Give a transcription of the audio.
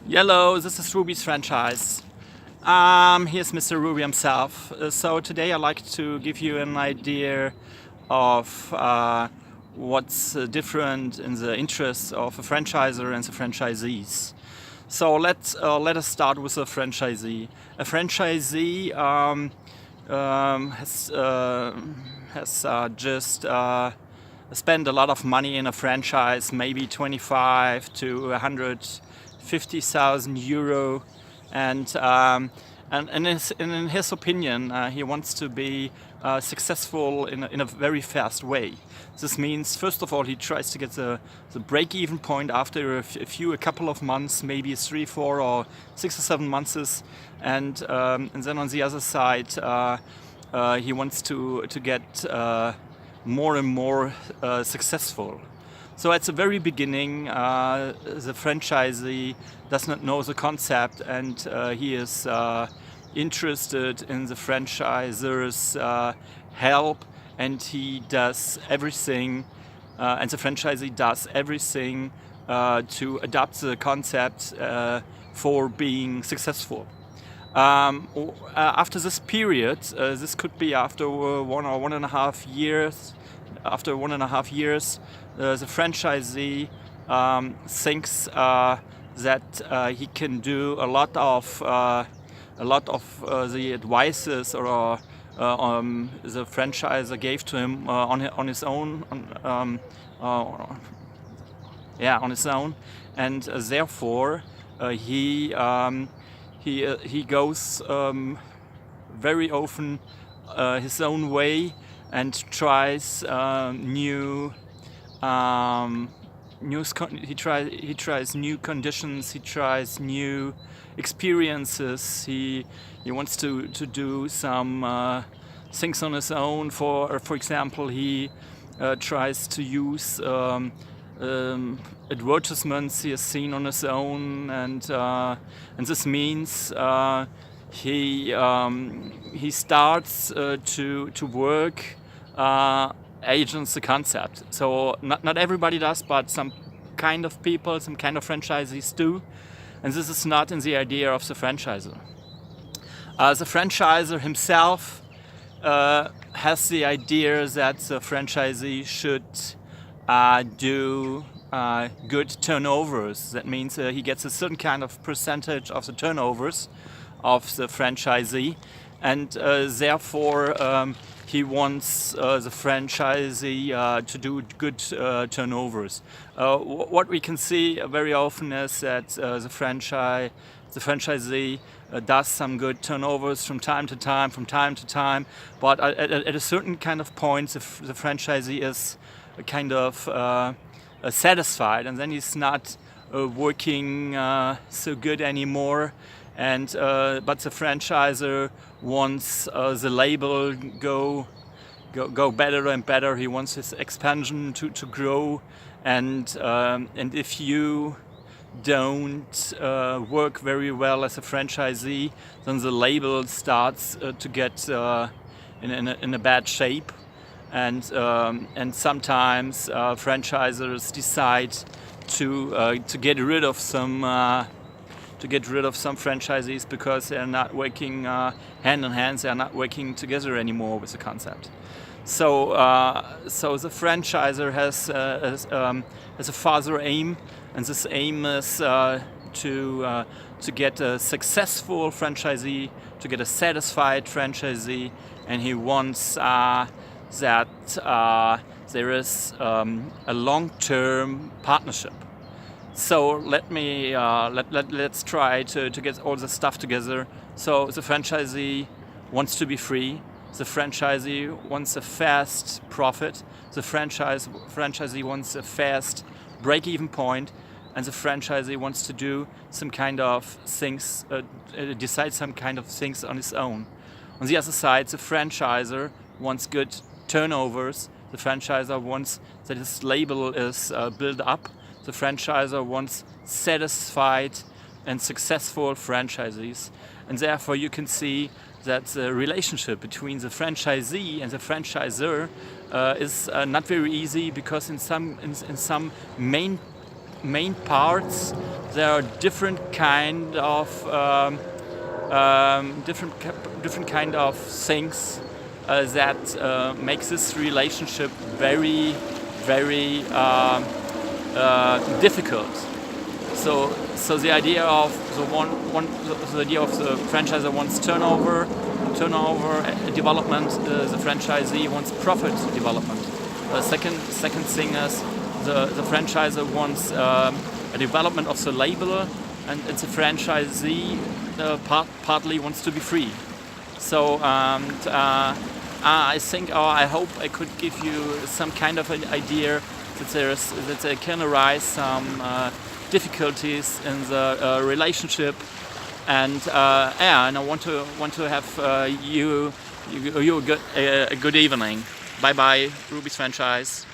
Hello, this is Hrubies franchise. Here's Mr. Hruby himself. So today I'd like to give you an idea of what's different in the interests of a franchisor and the franchisees. So let us start with a franchisee. A franchisee has just spent a lot of money in a franchise, maybe 25 to 150,000 euro, and in his opinion, he wants to be successful in a very fast way. This means, first of all, he tries to get the break-even point after a couple of months, maybe 3, 4, or 6 or 7 months, and then on the other side, he wants to get more and more successful. So at the very beginning, the franchisee does not know the concept, and he is interested in the franchisor's help, and he does everything, and the franchisee does everything to adapt the concept for being successful. After this period, this could be after 1 or 1.5 years. After 1.5 years, the franchisee thinks that he can do a lot of the advices or the franchisor gave to him on his own. On his own, and therefore he goes very often his own way and tries he tries new conditions, he tries new experiences, he wants to do some things on his own. For example, he tries to use advertisements he has seen on his own, and this means he starts to work agents the concept. So not everybody does, but some kind of people, some kind of franchisees do, and this is not in the idea of the franchisor. The franchisor himself has the idea that the franchisee should do good turnovers. That means he gets a certain kind of percentage of the turnovers of the franchisee, and therefore he wants the franchisee to do good turnovers. What we can see very often is that the franchisee does some good turnovers from time to time, but at a certain kind of point, the franchisee is kind of satisfied, and then he's not working so good anymore. And but the franchisor wants the label go better and better. He wants his expansion to grow, and if you don't work very well as a franchisee, then the label starts to get in a bad shape, and sometimes franchisors decide to get rid of some franchisees because they're not working hand in hand. They're not working together anymore with the concept. So the franchisor has a further aim, and this aim is to get a successful franchisee, to get a satisfied franchisee, and he wants that there is a long-term partnership. So let's try to get all the stuff together. So the franchisee wants to be free. The franchisee wants a fast profit. The franchisee wants a fast break-even point, and the franchisee wants to do some kind of things, decide some kind of things on his own. On the other side, the franchisor wants good turnovers. The franchisor wants that his label is built up. The franchisor wants satisfied and successful franchisees, and therefore you can see that the relationship between the franchisee and the franchisor is not very easy, because in some main main parts. There are different kind of different kind of things that makes this relationship very difficult. So the idea of the idea of the franchisor wants turnover development. The franchisee wants profit development. The second thing is the franchisor wants a development of the label, and the franchisee partly wants to be free. So I think, or I hope I could give you some kind of an idea that there can arise some difficulties in the relationship, and I want to have you a good evening. Bye bye, Hrubies franchise.